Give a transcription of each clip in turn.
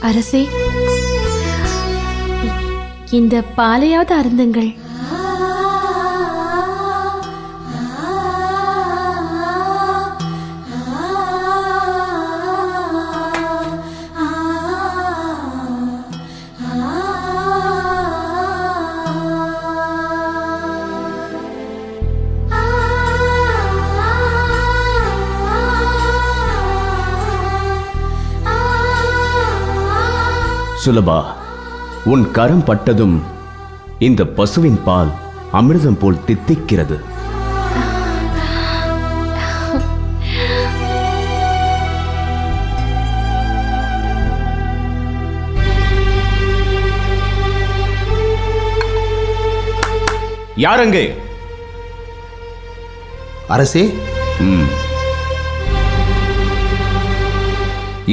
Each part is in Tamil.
அரசே, இந்த பாலையாவது அருந்துங்கள். சுலபா, உன் கரம் பட்டதும் இந்த பசுவின் பால் அமிர்தம் போல் தித்திக்கிறது. யாரங்கே? அரசே,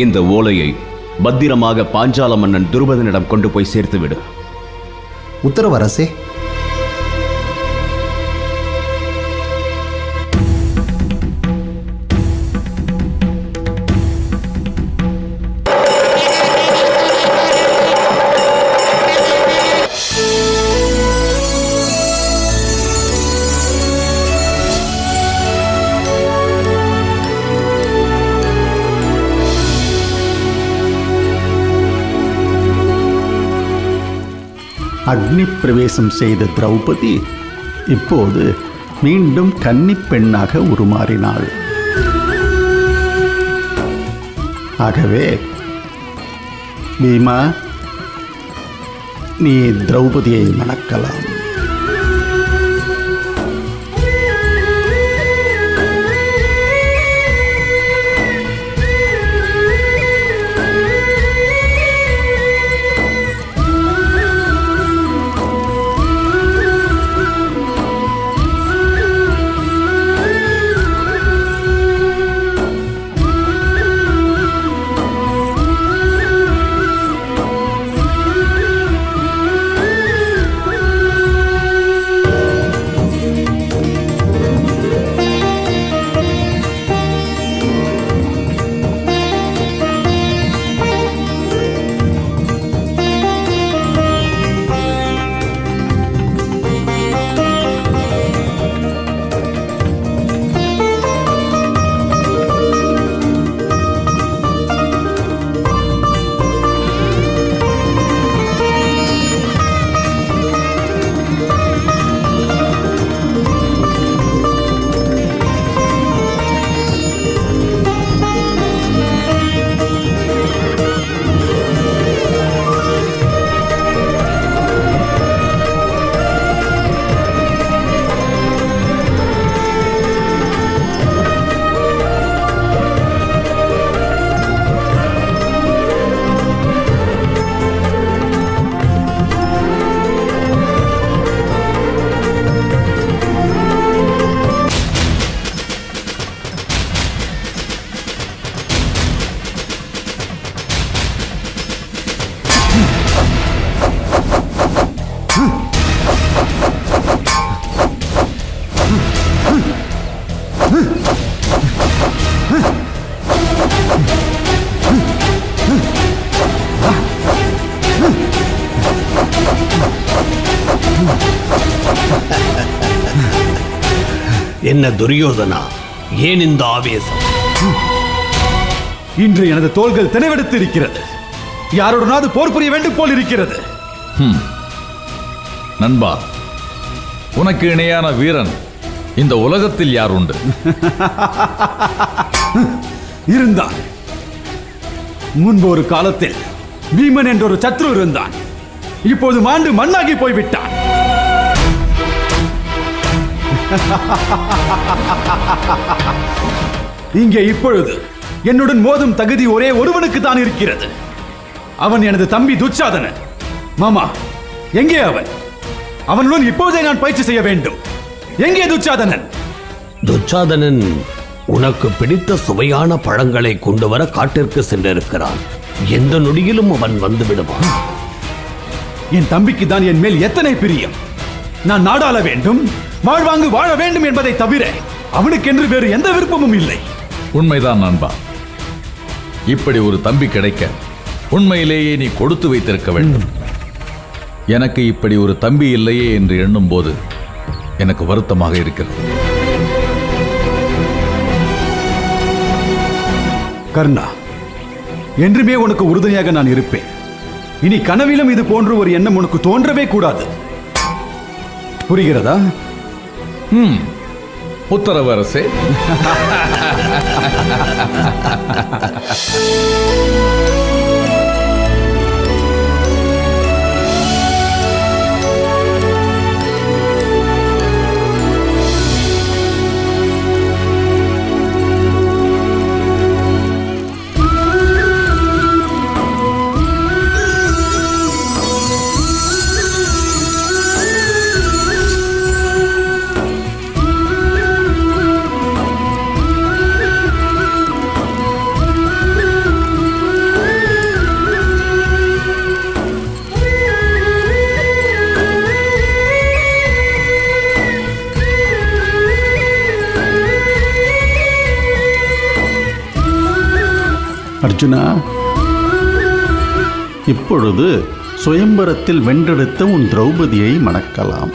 இந்த ஓலையை பத்திரமாக பாஞ்சால மன்னன் துருபதனிடம் கொண்டு போய் சேர்த்துவிடு. உத்தரவு அரசே. அக்னி பிரவேசம் செய்த திரௌபதி இப்போது மீண்டும் கன்னிப் பெண்ணாக உருமாறினாள். ஆகவே பீமா, நீ திரௌபதியை மணக்கலாம். என்ன துரியோதனா, ஏன் இந்த ஆவேசம்? இன்று எனது தோள்கள் திணைவெடுத்து இருக்கிறது. யாருடனாவது போர் புரிய வேண்டும் போல் இருக்கிறது. நண்பா, உனக்கு இணையான வீரன் இந்த உலகத்தில் யார் உண்டு? இருந்தான். முன்பு ஒரு காலத்தில் பீமன் என்ற ஒரு சத்ரு இருந்தான். இப்போது மாண்டு மண்ணாகி போய்விட்டான். இங்கே இப்பொழுது என்னுடன் மோதும் தகுதி ஒரே ஒருவனுக்கு தான் இருக்கிறது. அவன் எனது தம்பி துச்சாதனன். மாமா, எங்கே அவன்? அவனுடன் இப்போதே நான் பயிற்சி செய்ய வேண்டும். எங்கே துச்சாதனன்? துச்சாதனன் உனக்கு பிடித்த சுவையான பழங்களை கொண்டு வர காட்டிற்கு சென்றிருக்கிறான். எந்த நொடியிலும் அவன் வந்து விடுவான். என் தம்பிக்கு தான் என் மேல் எத்தனை பிரியம். நான் நாடாள வேண்டும், வாழ்வாங்கு வாழ வேண்டும் என்பதை தவிர அவனுக்கென்று வேறு எந்த விருப்பமும் இல்லை. உண்மைதான் நண்பா. இப்படி ஒரு தம்பி கிடைக்க உண்மையிலேயே நீ கொடுத்து வைத்திருக்க வேண்டும். எனக்கு இப்படி ஒரு தம்பி இல்லையே என்று எண்ணும் போது எனக்கு வருத்தமாக இருக்கிறது. கர்ணா, என்றுமே உனக்கு உறுதுணையாக நான் இருப்பேன். இனி கனவிலும் இது போன்ற ஒரு எண்ணம் உனக்கு தோன்றவே கூடாது. புரிகிறதா? உத்தரவு அரசே. அர்ஜுனா, இப்பொழுது சுயம்பரத்தில் வென்றெடுத்த உன் திரௌபதியை மணக்கலாம்.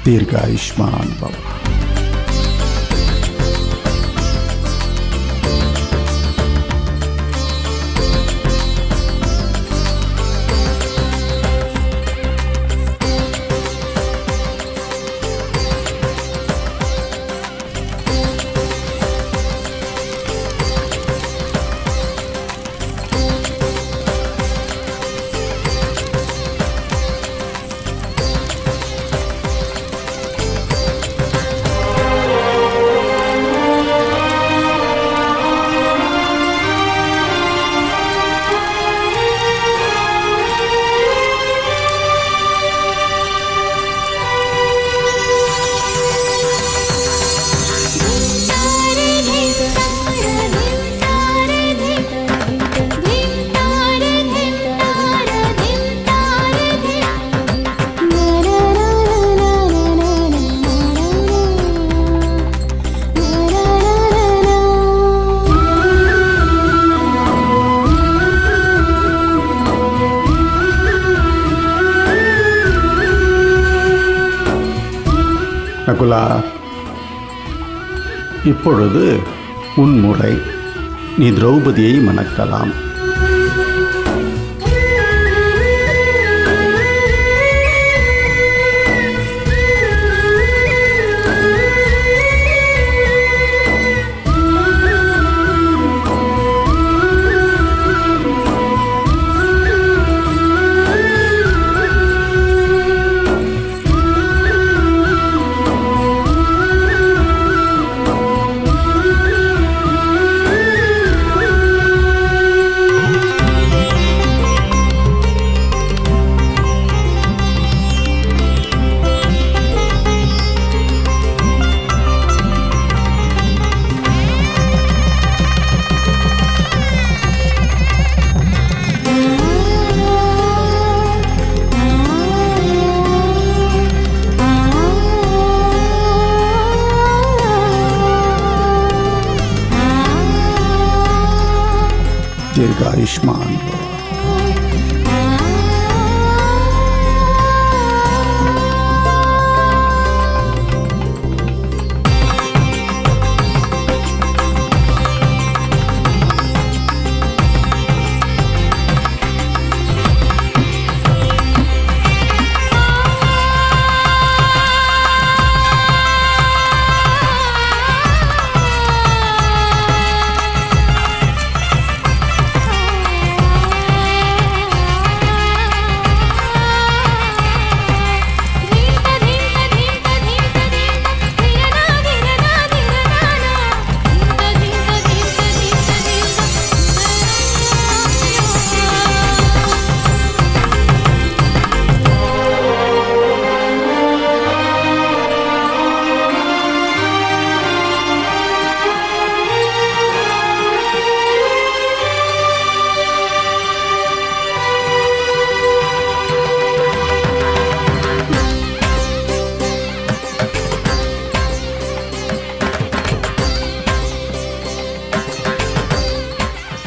दीर्घायुष्मान भव. நகுலா, இப்பொழுது உன் முறை. நீ திரௌபதியை மணக்கலாம். தீர்காயுஷ்மான் பவ.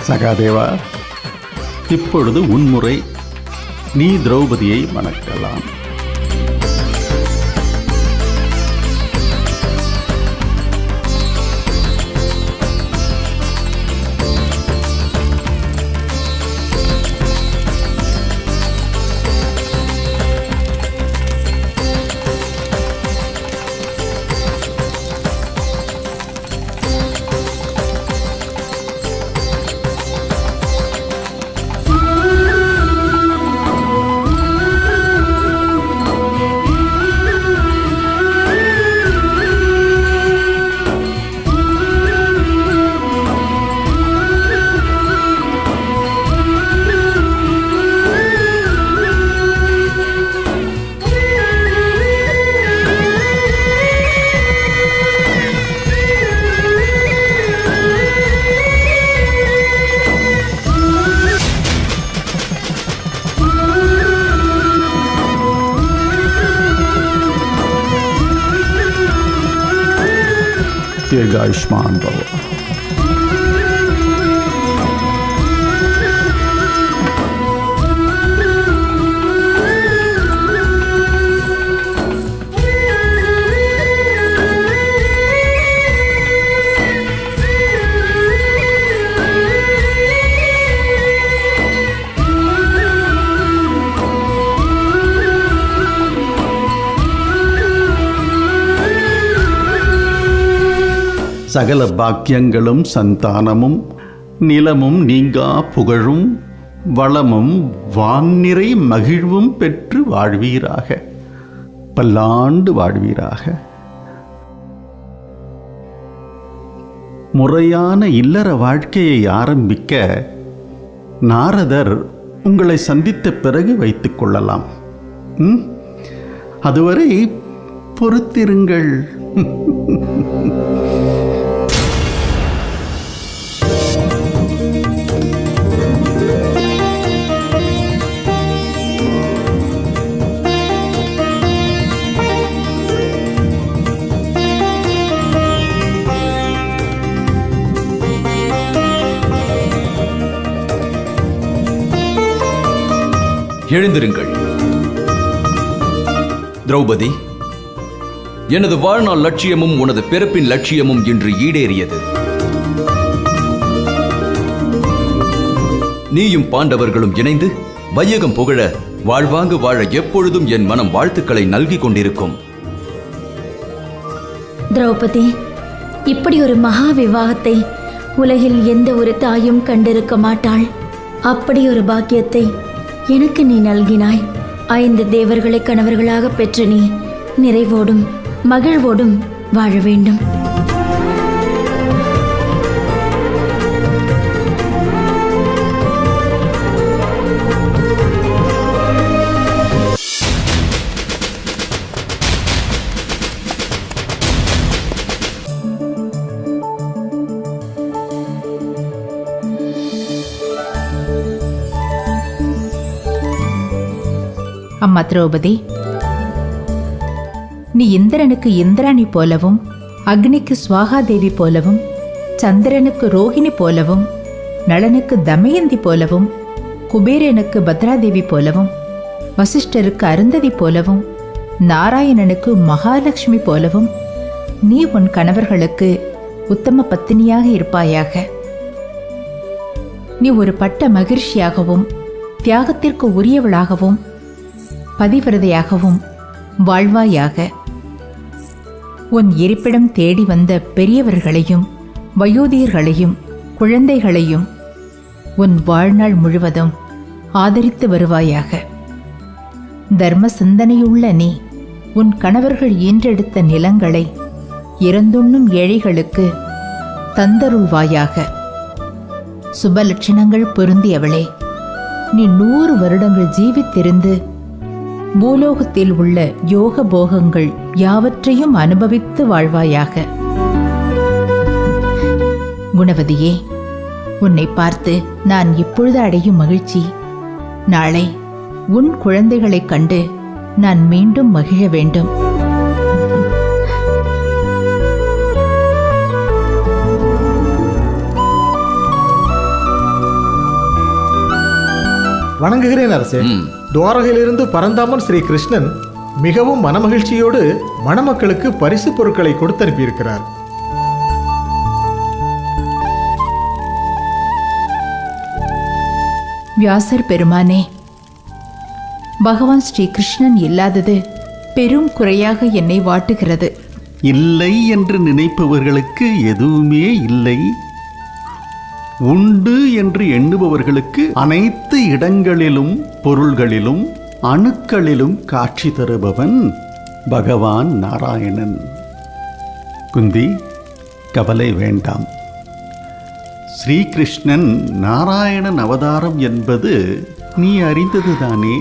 சகாதேவா, இப்பொழுது உன்முறை. நீ திரௌபதியை மணக்கலாம். தீர்காயுஷ்மான் பவ. சகல பாக்கியங்களும் சந்தானமும் நிலமும் நீங்கா புகழும் வளமும் வான்நிறை மகிழ்வும் பெற்று வாழ்வீராக. பல்லாண்டு வாழ்வீராக. முறையான இல்லற வாழ்க்கையை ஆரம்பிக்க நாரதர் உங்களை சந்தித்த பிறகு வைத்துக் கொள்ளலாம். அதுவரை பொறுத்திருங்கள். எழுந்திருங்கள். திரௌபதி, எனது வாழ்நாள் லட்சியமும் உனது பிறப்பின் லட்சியமும் இன்று ஈடேறியது. நீயும் பாண்டவர்களும் இணைந்து வையகம் புகழ வாழ்வாங்கு வாழ எப்பொழுதும் என் மனம் வாழ்த்துக்களை நல்கிக் கொண்டிருக்கும். திரௌபதி, இப்படி ஒரு மகா விவாகத்தை உலகில் எந்த ஒரு தாயும் கண்டிருக்க மாட்டாள். அப்படி ஒரு பாக்கியத்தை எனக்கு நீ நல்கினாய். 5 தேவர்களை கணவர்களாக பெற்ற நீ நிறைவோடும் மகிழ்வோடும் வாழ வேண்டும். அம்மா திரௌபதி, நீ இந்திரனுக்கு இந்திராணி போலவும், அக்னிக்கு ஸ்வாகாதேவி போலவும், சந்திரனுக்கு ரோகிணி போலவும், நளனுக்கு தமயந்தி போலவும், குபேரனுக்கு பத்ராதேவி போலவும், வசிஷ்டருக்கு அருந்ததி போலவும், நாராயணனுக்கு மகாலட்சுமி போலவும் நீ உன் கணவர்களுக்கு உத்தம பத்தினியாக இருப்பாயாக. நீ ஒரு பட்ட மகிழ்ச்சியாகவும் தியாகத்திற்கு உரியவளாகவும் பதிவிரதையாகவும் வாழ்வாயாக. உன் இருப்பிடம் தேடி வந்த பெரியவர்களையும் வயோதிகர்களையும் குழந்தைகளையும் உன் வாழ்நாள் முழுவதும் ஆதரித்து வருவாயாக. தர்ம சிந்தனையுள்ள நீ உன் கணவர்கள் ஈன்றெடுத்த நிலங்களை இறந்துண்ணும் ஏழைகளுக்கு தந்தருள்வாயாக. சுபலட்சணங்கள் பொருந்தியவளே, நீ 100 வருடங்கள் ஜீவித்திருந்து பூலோகத்தில் உள்ள யோக போகங்கள் யாவற்றையும் அனுபவித்து வாழ்வாயாக. குணவதியே, உன்னை பார்த்து நான் இப்பொழுது அடையும் மகிழ்ச்சி நாளை உன் குழந்தைகளைக் கண்டு நான் மீண்டும் மகிழ வேண்டும். வணங்குகிறேன் அரசே. துவாரகையிலிருந்து பரந்தாமன் ஸ்ரீ கிருஷ்ணன் மிகவும் மனமகிழ்ச்சியோடு மணமக்களுக்கு பரிசு பொருட்களை கொடுத்து அனுப்பியிருக்கிறார். வியாசர் பெருமானே, பகவான் ஸ்ரீ கிருஷ்ணன் இல்லாதது பெரும் குறையாக என்னை வாட்டுகிறது. இல்லை என்று நினைப்பவர்களுக்கு எதுவுமே இல்லை, உண்டு என்று எண்ணுபவர்களுக்கு அனைத்து இடங்களிலும் பொருள்களிலும் அணுக்களிலும் காட்சி தருபவன் பகவான் நாராயணன். குந்தி, கவலை வேண்டாம். ஸ்ரீகிருஷ்ணன் நாராயணன் அவதாரம் என்பது நீ அறிந்ததுதானே.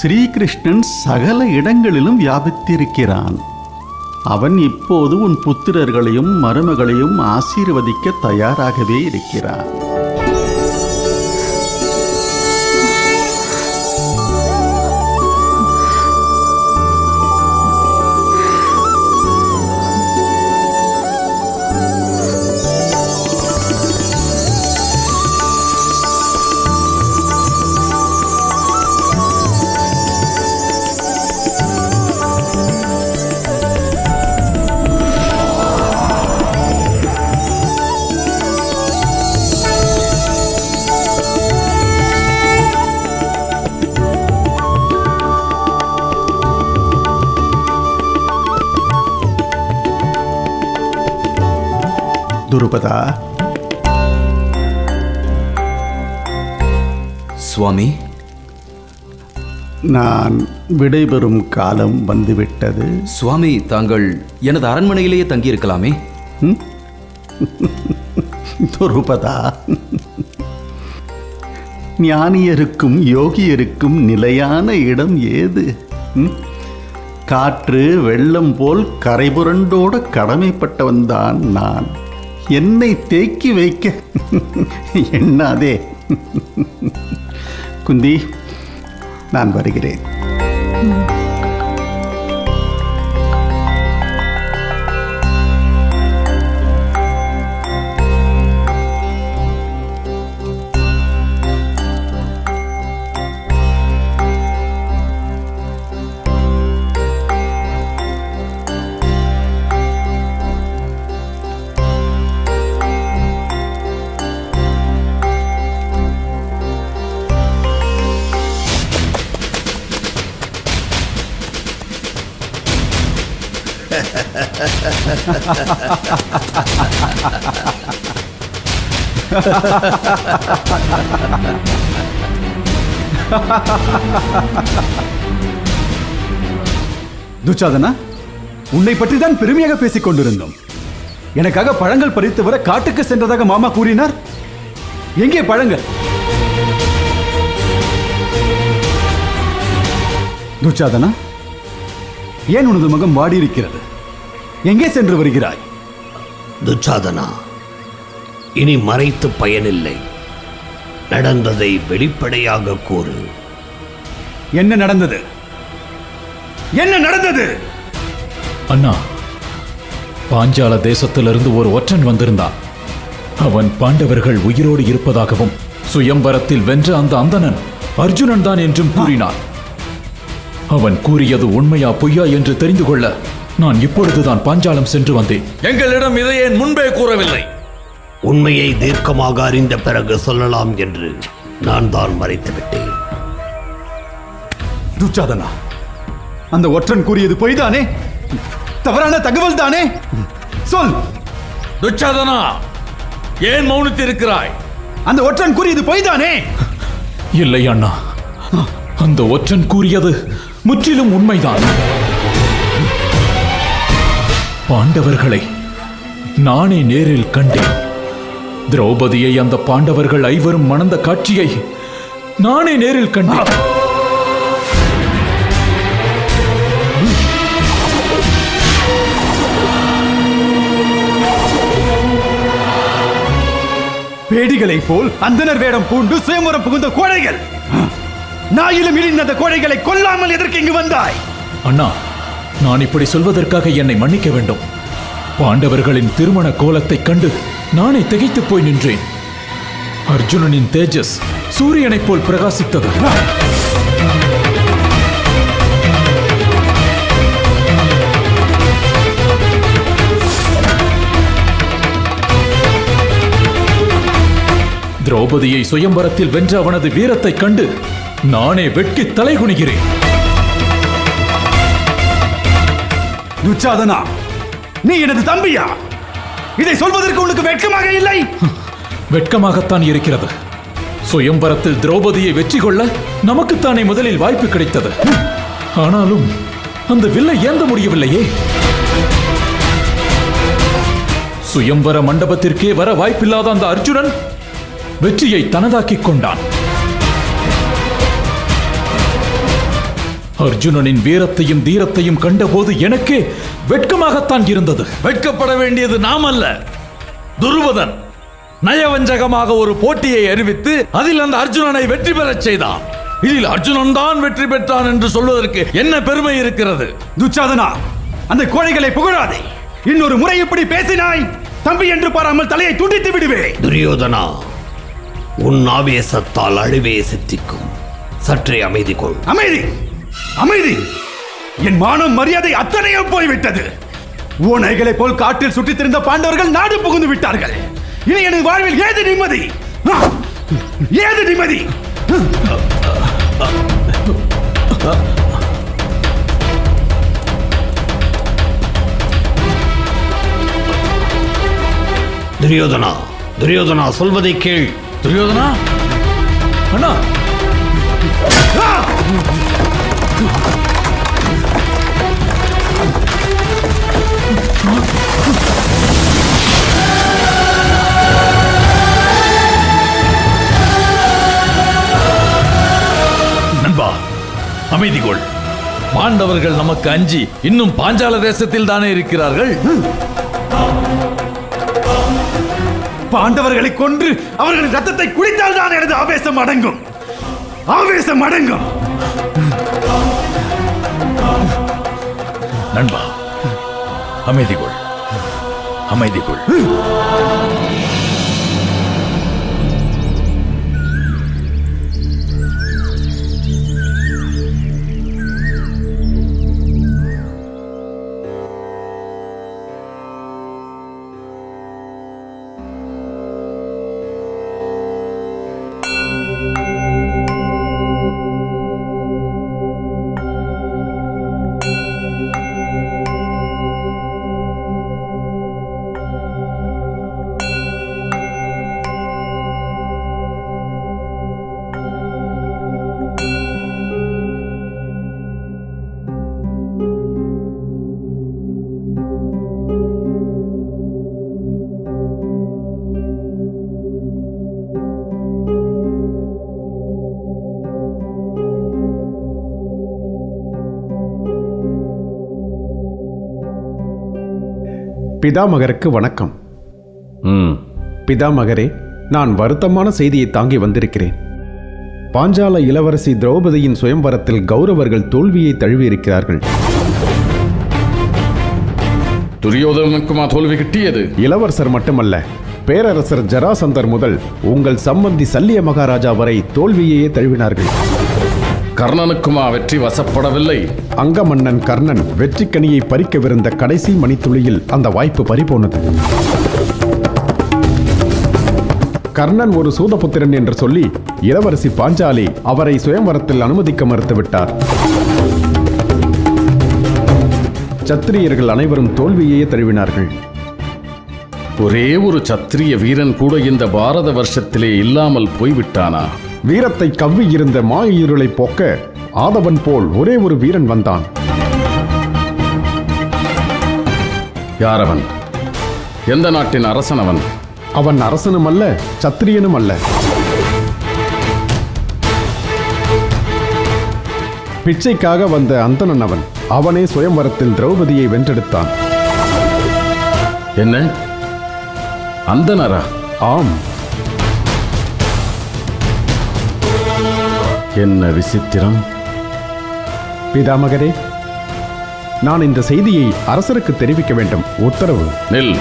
ஸ்ரீகிருஷ்ணன் சகல இடங்களிலும் வியாபித்திருக்கிறான். அவன் இப்போது உன் புத்திரர்களையும் மருமகளையும் ஆசீர்வதிக்க தயாராகவே இருக்கிறான். துருபதா, சுவாமி, நான் விடைபெறும் காலம் வந்துவிட்டது. சுவாமி, தாங்கள் எனது அரண்மனையிலேயே தங்கியிருக்கலாமே. துருபதா, ஞானியருக்கும் யோகியருக்கும் நிலையான இடம் ஏது? காற்று வெள்ளம் போல் கரைபுரண்டோட கடமைப்பட்டவன்தான் நான். என்னை தேக்கி வைக்க எண்ணாதே. குந்தி, நான் வருகிறேன். துச்சாதனா, உன்னை பற்றி தான் பெருமையாக பேசிக் கொண்டிருந்தோம். எனக்காக பழங்கள் பறித்து வர காட்டுக்கு சென்றதாக மாமா கூறினார். எங்கே பழங்கள்? துச்சாதனா, ஏன் உனது முகம் வாடியிருக்கிறது? எங்கே சென்று வருகிறாய்? துச்சாதனா, இனி மறைத்து பயனில்லை. நடந்ததை வெளிப்படையாக கூறு. என்ன நடந்தது? என்ன நடந்தது? அண்ணா, பாஞ்சால தேசத்திலிருந்து ஒரு ஒற்றன் வந்திருந்தான். அவன் பாண்டவர்கள் உயிரோடு இருப்பதாகவும் சுயம்பரத்தில் வென்ற அந்த அந்தணன் அர்ஜுனன் தான் என்றும் கூறினான். அவன் கூறியது உண்மையா பொய்யா என்று தெரிந்து கொள்ள நான் இப்பொழுதுதான் பாஞ்சாலம் சென்று வந்தேன். எங்களிடம் இதை ஏன் முன்பே கூறவில்லை? உண்மையை தீர்க்கமாக அறிந்த பிறகு சொல்லலாம் என்று நான் தான் மறைத்து விட்டேன். துச்சாதனா, அந்த ஒற்றன் கூறியது பொய்தானே? தவறான தகவல் தானே? சொல். துச்சாதனா, ஏன் மௌனித்திருக்கிறாய்? அந்த ஒற்றன் கூறியது பொய்தானே? இல்லை அண்ணா, அந்த ஒற்றன் கூறியது முற்றிலும் உண்மைதான். பாண்டவர்களை நானே நேரில் கண்டேன். திரௌபதியை அந்த பாண்டவர்கள் ஐவரும் மணந்த காட்சியை நானே நேரில் கண்டேன். பேடிகளை போல் அந்தனர் வேடம் பூண்டு சுயம்பரம் புகுந்த கோழைகள். நாயிலும் இழிந்த அந்த கோழைகளை கொல்லாமல் எதற்கு இங்கு வந்தாய்? அண்ணா, நான் இப்படி சொல்வதற்காக என்னை மன்னிக்க வேண்டும். பாண்டவர்களின் திருமண கோலத்தைக் கண்டு நானே திகைத்து போய் நின்றேன். அர்ஜுனனின் தேஜஸ் சூரியனைப் போல் பிரகாசித்தது. திரௌபதியை சுயம்பரத்தில் வென்ற அவனது வீரத்தைக் கண்டு நானே வெட்கி தலைகுனிகிறேன். துச்சாதனா, நீ எனது தம்பியா? இதை சொல்வதற்கு உனக்கு வெட்கமாக இல்லை? வெட்கமாகத்தான் இருக்கிறது. சுயம்பரத்தில் திரௌபதியை வெற்றி கொள்ள நமக்குத்தானே முதலில் வாய்ப்பு கிடைத்தது. ஆனாலும் அந்த வில்லை ஏந்த முடியவில்லையே. சுயம்பர மண்டபத்திற்கே வர வாய்ப்பில்லாத அந்த அர்ஜுனன் வெற்றியை தனதாக்கிக் கொண்டான். அர்ஜுனனின் வீரத்தையும் தீரத்தையும் கண்டபோது எனக்கே வெட்கமாகத்தான் இருந்தது. வெட்கப்பட வேண்டியது நாம் அல்ல, துருவதன். நயவஞ்சகமாக ஒரு போட்டியை அறிவித்து அதில் அந்த அர்ஜுனனை வெற்றி பெறச் செய்தான். இதில் அர்ஜுனன் தான் வெற்றி பெற்றான் என்று சொல்வதற்கு என்ன பெருமை இருக்கிறது? துச்சாதனா, அந்த கோழைகளை புகழாதே. இன்னொரு முறை இப்படி பேசினாய், தம்பி என்று பாராமல் தலையை துண்டித்து விடுவேன். துரியோதனா, உன் ஆவேசத்தால் அழிவே சித்திக்கும். சற்றே அமைதி கொள். அமைதி, அமைதி. என் மானம் மரியாதை அத்தனையும் போய்விட்டது. ஓநாய்களை போல் காட்டில் சுற்றித் திரிந்த பாண்டவர்கள் நாடு புகுந்து விட்டார்கள். இனி எனது வாழ்வில் ஏது நிம்மதி? ஏது நிம்மதி? துரியோதனா, துரியோதனா, சொல்வதை கேள். துரியோதனா, அண்ணா, நண்பா, அமைதி கொள். பாண்டவர்கள் நமக்கு அஞ்சி இன்னும் பாஞ்சால தேசத்தில் தானே இருக்கிறார்கள். பாண்டவர்களை கொன்று அவர்களின் ரத்தத்தை குடித்தால் தான் எனது ஆவேசம் அடங்கும். ஆவேசம் அடங்கும். நண்பா, அமைதி கொள், அமைதி கொள். பிதாமகருக்கு வணக்கம். பிதாமகரே, நான் வருத்தமான செய்தியை தாங்கி வந்திருக்கிறேன். பாஞ்சால இளவரசி திரௌபதியின் சுயம்பரத்தில் கௌரவர்கள் தோல்வியை தழுவியிருக்கிறார்கள். துரியோதனனுக்குமா தோல்வி கிட்டியது? இளவரசர் மட்டுமல்ல, பேரரசர் ஜராசந்தர் முதல் உங்கள் சம்பந்தி சல்லிய மகாராஜா வரை தோல்வியையே தழுவினார்கள். கர்ணனுக்குமா வெற்றி வசப்படவில்லை? அங்க மன்னன் கர்ணன் வெற்றிக்கனியை பறிக்கவிருந்த கடைசி மணித்துளியில் அந்த வாய்ப்பு பறிபோனது. கர்ணன் ஒரு சூதபுத்திரன் என்று சொல்லி இளவரசி பாஞ்சாலி அவரை சுயம்வரத்தில் அனுமதிக்க மறுத்துவிட்டார். சத்திரியர்கள் அனைவரும் தோல்வியையே தழுவினார்கள். ஒரே ஒரு சத்திரிய வீரன் கூட இந்த பாரத வருஷத்திலே இல்லாமல் போய்விட்டானா? வீரத்தை கவ்வி இருந்த மாயிருளை போக்க ஆதவன் போல் ஒரே ஒரு வீரன் வந்தான். யாரவன்? எந்த நாட்டின் அரசன் அவன்? அவன் அரசனும் அல்ல, சத்திரியனும் அல்ல. பிச்சைக்காக வந்த அந்தணன் அவன். அவனே சுயம்வரத்தில் திரௌபதியை வென்றெடுத்தான். என்ன, அந்தணரா? ஆம். என்ன விசித்திரம்! பிதாமகரே, நான் இந்த செய்தியை அரசருக்கு தெரிவிக்க வேண்டும். உத்தரவு. நெல்.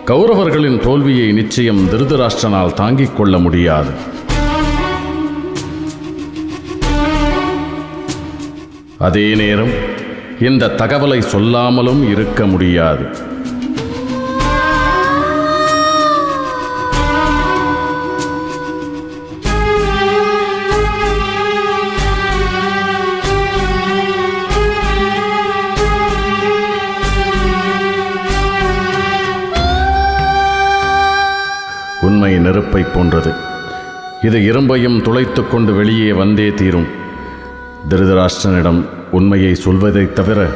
கௌரவர்களின் தோல்வியை நிச்சயம் திருதராஷ்டிரனால் தாங்கிக் கொள்ள முடியாது. அதே நேரம் இந்த தகவலை சொல்லாமலும் இருக்க முடியாது. உண்மை நெருப்பை போன்றது. இது இரும்பையும் துளைத்துக் கொண்டு வெளியே வந்தே தீரும். திருதராஷ்டிரனிடம் உண்மையை சொல்வதைத் தவிர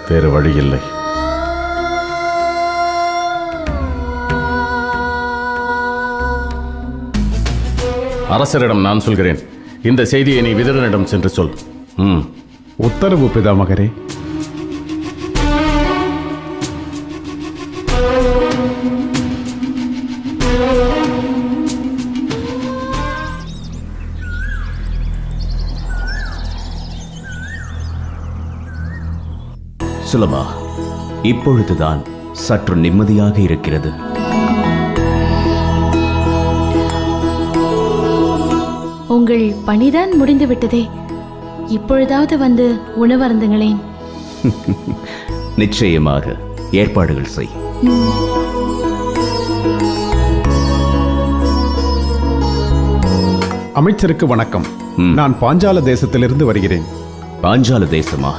வேறு வழியில்லை. அரசரிடம் நான் சொல்கிறேன். இந்த செய்தியை நீ விதுரனிடம் சென்று சொல். உத்தரவு பிதாமகரே. சுலபா, இப்பொழுதுதான் சற்று நிம்மதியாக இருக்கிறது. உங்கள் பணிதான் முடிந்து விட்டதே. இப்பொழுதாவது வந்து உணவருந்துங்களேன். நிச்சயமாக ஏற்பாடுகள் செய். அமைச்சருக்கு வணக்கம். நான் பாஞ்சால தேசத்திலிருந்து வருகிறேன். பாஞ்சால தேசமா?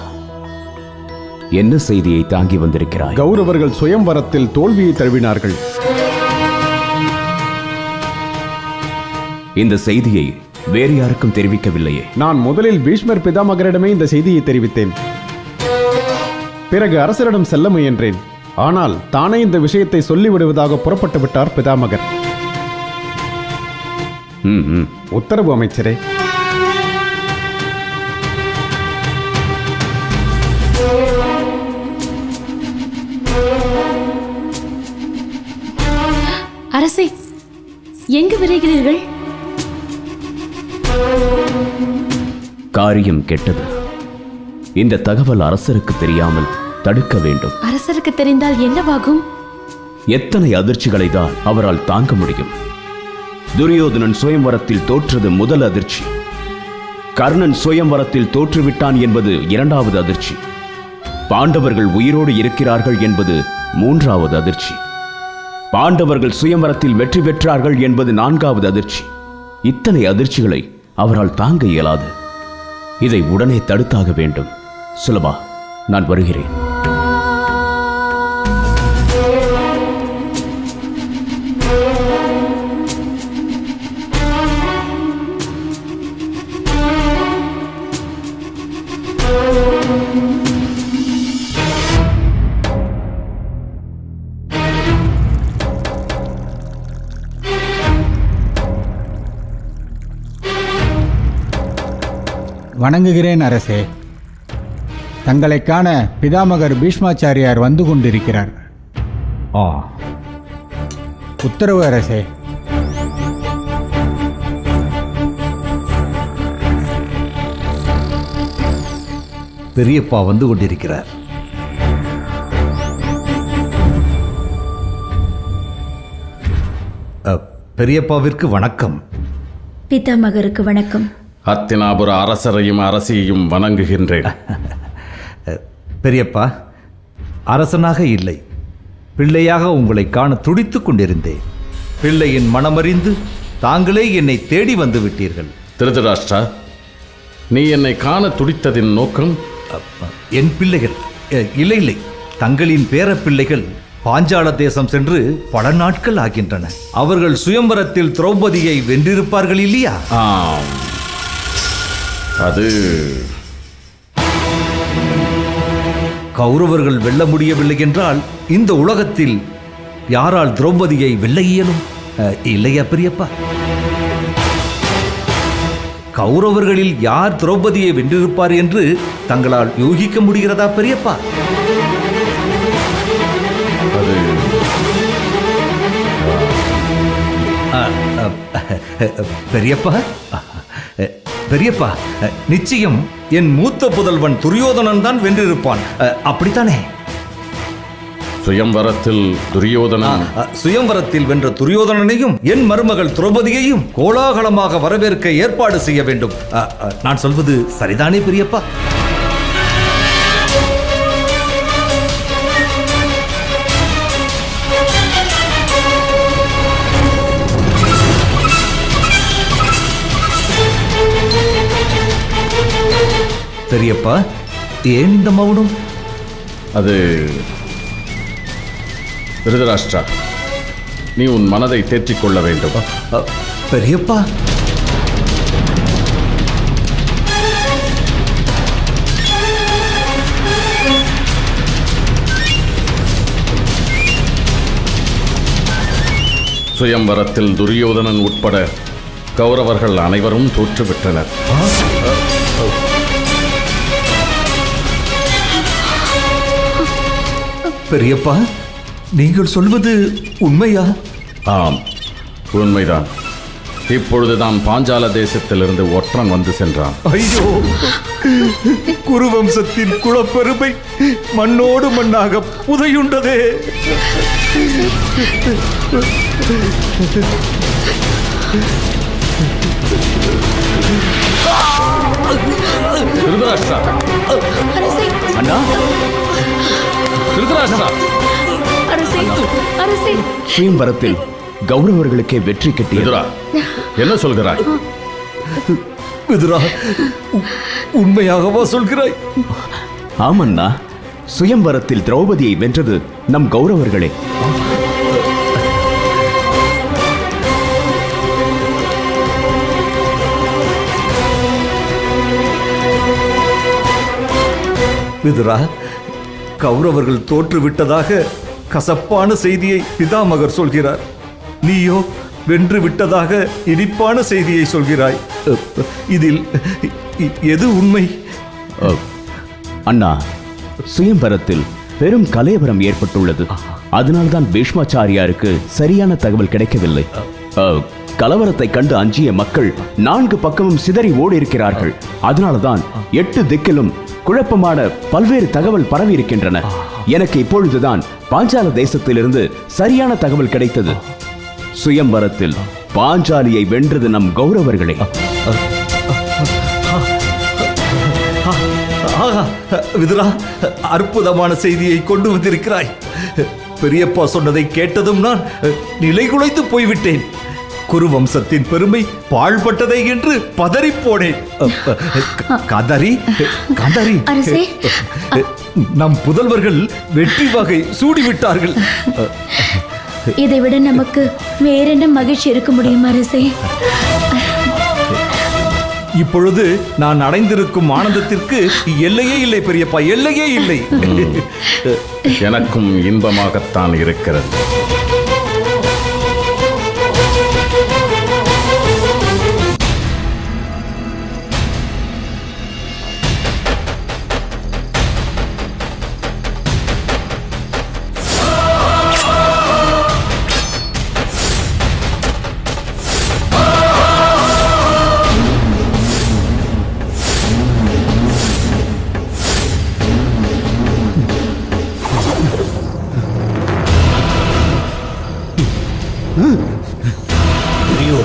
என்ன செய்தியை தாங்கி வந்திருக்கிறாய்? கௌரவர்கள் சுயம்வரத்தில் தோல்வியை தழுவினார்கள். இந்த செய்தியை வேறு யாருக்கும் தெரிவிக்கவில்லையே? நான் முதலில் பீஷ்மர் பிதாமகரிடமே இந்த செய்தியை தெரிவித்தேன். பிறகு அரசரிடம் செல்ல முயன்றேன். ஆனால் தானே இந்த விஷயத்தை சொல்லிவிடுவதாக புறப்பட்டு விட்டார் பிதாமகர். உத்தரவு அமைச்சரே. அரசே, எங்கு விரைகிறீர்கள்? காரியம் கெட்டது. இந்த தகவல் அரசருக்கு தெரியாமல் தடுக்க வேண்டும். அரசருக்கு தெரிந்தால் என்னவாகும்? எத்தனை அதிர்ச்சிகளை தான் அவரால் தாங்க முடியும்? துரியோதனன் சுயம்வரத்தில் தோற்றது முதல் அதிர்ச்சி. கர்ணன் சுயம்வரத்தில் தோற்றுவிட்டான் என்பது இரண்டாவது அதிர்ச்சி. பாண்டவர்கள் உயிரோடு இருக்கிறார்கள் என்பது மூன்றாவது அதிர்ச்சி. பாண்டவர்கள் சுயம்வரத்தில் வெற்றி பெற்றார்கள் என்பது நான்காவது அதிர்ச்சி. இத்தனை அதிர்ச்சிகளை அவரால் தாங்க இயலாது. இதை உடனே தடுத்தாக வேண்டும். சுலபா, நான் வருகிறேன். வணங்குகிறேன் அரசே. தங்களைக் காண பிதாமகர் பீஷ்மாச்சாரியார் வந்து கொண்டிருக்கிறார். உத்தரவு அரசே. பெரியப்பா வந்து கொண்டிருக்கிறார். பெரியப்பாவிற்கு வணக்கம். பிதாமகருக்கு வணக்கம். அத்தினாபுர அரசரையும் அரசியையும் வணங்குகின்றேன். பெரியப்பா, அரசனாக இல்லை, பிள்ளையாக உங்களை காண துடித்துக் கொண்டிருந்தேன். பிள்ளையின் மனமறிந்து தாங்களே என்னை தேடி வந்து விட்டீர்கள். திருதராஷ்டிரா, நீ என்னை காண துடித்ததின் நோக்கம்? என் பிள்ளைகள் இல்லை இல்லை, தங்களின் பேர பிள்ளைகள் பாஞ்சால தேசம் சென்று பல நாட்கள் ஆகின்றன. அவர்கள் சுயம்பரத்தில் திரௌபதியை வென்றிருப்பார்கள் இல்லையா? அது கௌரவர்கள் வெல்ல முடியவில்லை என்றால் இந்த உலகத்தில் யாரால் திரௌபதியை வெல்ல இயலும்? இல்லையா பெரியப்பா? கௌரவர்களில் யார் திரௌபதியை வென்றிருப்பார் என்று தங்களால் யூகிக்க முடிகிறதா பெரியப்பா? பெரியப்பா, பெரியப்பா, நிச்சயம் என் மூத்த புதல்வன் துரியோதனன் தான் வென்றிருப்பான், அப்படித்தானே? சுயம்வரத்தில் வென்ற துரியோதனனையும் என் மருமகள் திரௌபதியையும் கோலாகலமாக வரவேற்க ஏற்பாடு செய்ய வேண்டும். நான் சொல்வது சரிதானே பெரியப்பா? பெரியப்பா, ஏன் இந்த மௌனம்? அது திருதராஷ்டிரா, நீ உன் மனதை தேற்றிக் கொள்ள வேண்டும். பெரியப்பா, சுயம்வரத்தில் துரியோதனன் உட்பட கௌரவர்கள் அனைவரும் தோற்றுவிட்டனர். பெரியப்பா, நீங்கள் சொல்வது உண்மையா? ஆம், உண்மைதான். இப்பொழுதுதான் பாஞ்சால தேசத்திலிருந்து ஒற்றன் வந்து சென்றான். ஐயோ, குருவம்சத்தின் குலப்பெருமை மண்ணோடு மண்ணாக புதையுண்டதே. திருதராஷ்டிரா, அண்ணா, திருதராஷ்டிரா, சுயம்பரத்தில் கௌரவர்களுக்கே வெற்றி கிட்டியது. என்ன சொல்கிறாய்? உண்மையாகவா சொல்கிறாய்? ஆமண்ணா, சுயம்பரத்தில் திரௌபதியை வென்றது நம் கௌரவர்களே. விதுரா, கௌரவர்கள் தோற்றுவிட்டதாக கசப்பான செய்தியை பிதாமகர் சொல்கிறார். நீயோ வென்று விட்டதாக இனிப்பான செய்தியை சொல்கிறாய். இதில் எது உண்மை? அண்ணா, சுயம்பரத்தில் பெரும் கலவரம் ஏற்பட்டுள்ளது. அதனால்தான் பீஷ்மாச்சாரியாருக்கு சரியான தகவல் கிடைக்கவில்லை. கலவரத்தை கண்டு அஞ்சிய மக்கள் 4 பக்கமும் சிதறி ஓடி இருக்கிறார்கள். அதனால்தான் 8 திக்கிலும் குழப்பமான பல்வேறு தகவல் பரவி இருக்கின்றன. எனக்கு இப்பொழுதுதான் பாஞ்சால தேசத்திலிருந்து சரியான தகவல் கிடைத்தது. சுயம்பரத்தில் பாஞ்சாலியை வென்றது நம் கௌரவர்களே. விதுரா, அற்புதமான செய்தியை கொண்டு வந்திருக்கிறாய். பெரியப்பா சொன்னதை கேட்டதும் நான் நிலைகுலைத்து போய்விட்டேன். குருவம்சத்தின் பெருமை பாழ்பட்டதை என்று பதறிப்போனேன். காந்தாரி, காந்தாரி, நம் புதல்வர்கள் வெற்றி வகை சூடிவிட்டார்கள். இதைவிட நமக்கு வேறென்ன மகிழ்ச்சி இருக்க முடியும் அரசே? இப்பொழுது நான் அடைந்திருக்கும் ஆனந்தத்திற்கு எல்லையே இல்லை பெரியப்பா, எல்லையே இல்லை. எனக்கும் இன்பமாகத்தான் இருக்கிறது.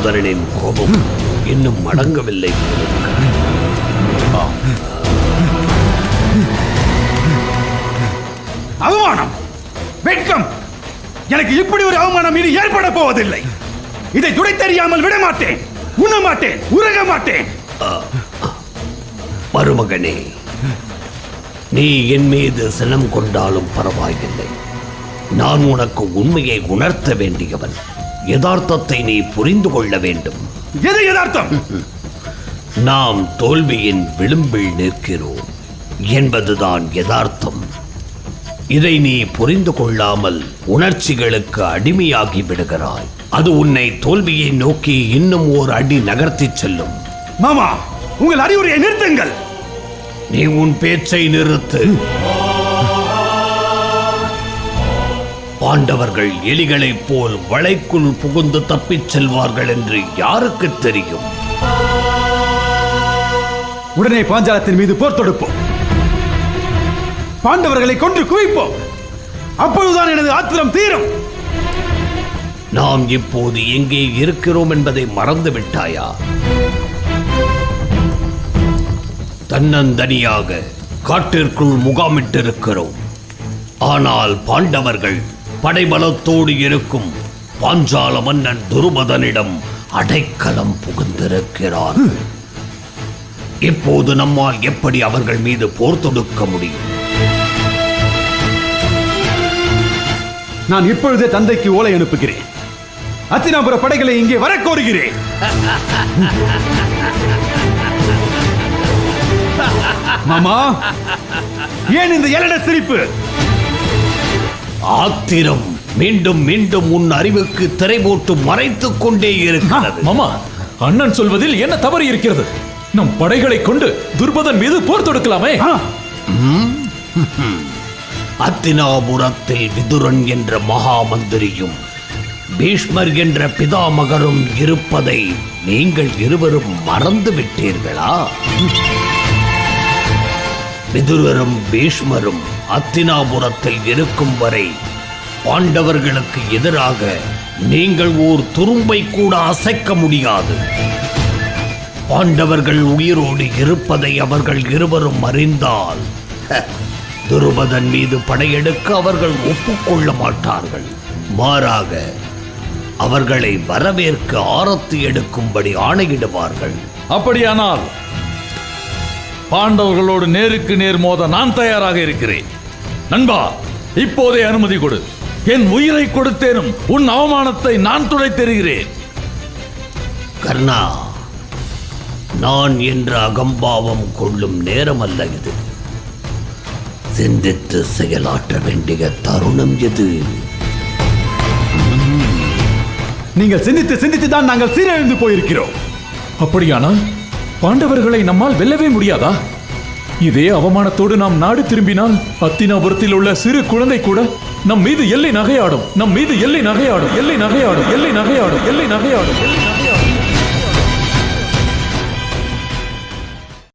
துரியோதனனின் கோபம் இன்னும் அடங்கவில்லை. அவமானம், வெட்கம்! எனக்கு இப்படி ஒரு அவமானம் இனி ஏற்பட போவதில்லை. இதை துடை தெரியாமல் விட மாட்டேன். உண்ண மாட்டேன், உறங்க மாட்டேன். மருமகனே, நீ என் மீது சினம் கொண்டாலும் பரவாயில்லை. நான் உனக்கு உண்மையை உணர்த்த வேண்டியவன். யதார்த்தத்தை நீ புரிந்து கொள்ள வேண்டும். எது யதார்த்தம்? நாம் தோல்வியின் விளிம்பில் நிற்கிறோம் என்பதுதான் யதார்த்தம். இதை நீ புரிந்து கொள்ளாமல் உணர்ச்சிகளுக்கு அடிமையாகி விடுகிறாய். அது உன்னை தோல்வியை நோக்கி இன்னும் ஓர் அடி நகர்த்தி செல்லும். மாமா, உங்கள் அறிவுரையை நிறுத்துங்கள். நீ உன் பேச்சை நிறுத்து. பாண்டவர்கள் எலிகளைப் போல் வளைக்குள் புகுந்து தப்பிச் செல்வார்கள் என்று யாருக்கு தெரியும்? உடனே பாஞ்சாலத்தின் மீது போர் தொடுப்போம். பாண்டவர்களை கொன்று குவிப்போம். அப்பொழுதுதான் எனது ஆத்திரம் தீரும். நாம் இப்போது எங்கே இருக்கிறோம் என்பதை மறந்து விட்டாயா? தன்னந்தனியாக காட்டிற்குள் முகாமிட்டிருக்கிறோம். ஆனால் பாண்டவர்கள் படைபலத்தோடு இருக்கும் பாஞ்சால மன்னன் துருபதனிடம் அடைக்கலம் புகுந்திருக்கிறார். இப்போது நம்மால் எப்படி அவர்கள் மீது போர் தொடுக்க முடியும்? நான் இப்பொழுதே தந்தைக்கு ஓலை அனுப்புகிறேன். அத்தினாபுர படைகளை இங்கே வர கோருகிறேன். மாமா, ஏன் இந்த எலட சிரிப்பு? ஆத்திரம் மீண்டும் மீண்டும் உன் அறிவுக்கு திரை போட்டு மறைத்துக் கொண்டே இருக்கிறது. மாமா, அண்ணன் சொல்வதில் என்ன தவறு இருக்கிறது? நம் படைகளை கொண்டு துர்பதன் மீது போர் தொடுக்கலாமே. அத்தினாபுரத்தில் விதுரன் என்ற மகா மந்திரியும் பீஷ்மர் என்ற பிதாமகரும் இருப்பதை நீங்கள் இருவரும் மறந்து விட்டீர்களா? விதுரரும் பீஷ்மரும் அத்தினாபுரத்தில் இருக்கும் வரை பாண்டவர்களுக்கு எதிராக நீங்கள் ஓர் துரும்பை கூட அசைக்க முடியாது. பாண்டவர்கள் உயிரோடு இருப்பதை அவர்கள் இருவரும் அறிந்தால் துருபதன் மீது படையெடுக்க அவர்கள் ஒப்புக்கொள்ள மாட்டார்கள். மாறாக அவர்களை வரவேற்க ஆரத்தி எடுக்கும்படி ஆணையிடுவார்கள். அப்படியானால் பாண்டவர்களோடு நேருக்கு நேர் மோத நான் தயாராக இருக்கிறேன். நண்பா, இப்போதே அனுமதி கொடு. என் உயிரை கொடுத்தேனும் உன் அவமானத்தை நான் துடைத்தெறிகிறேன். கர்ணா, நான் என்ற அகம்பாவம் கொள்ளும் நேரம் அல்ல இது. சிந்தித்து செயலாற்ற வேண்டிய தருணம் எது? நீங்கள் சிந்தித்து சிந்தித்து தான் நாங்கள் சீரழிந்து போயிருக்கிறோம். அப்படியானால் பாண்டவர்களை நம்மால் வெல்லவே முடியாதா? இதே அவமானத்தோடு நாம் நாடு திரும்பினால் அத்தினாபுரத்தில் உள்ள சிறு குழந்தை கூட நம் மீது எல்லை நகையாடும், நம் மீது எல்லை நகையாடும், எல்லை நகையாடும், எல்லை நகையாடும், எல்லை நகையாடும், எல்லை நகையாடும்.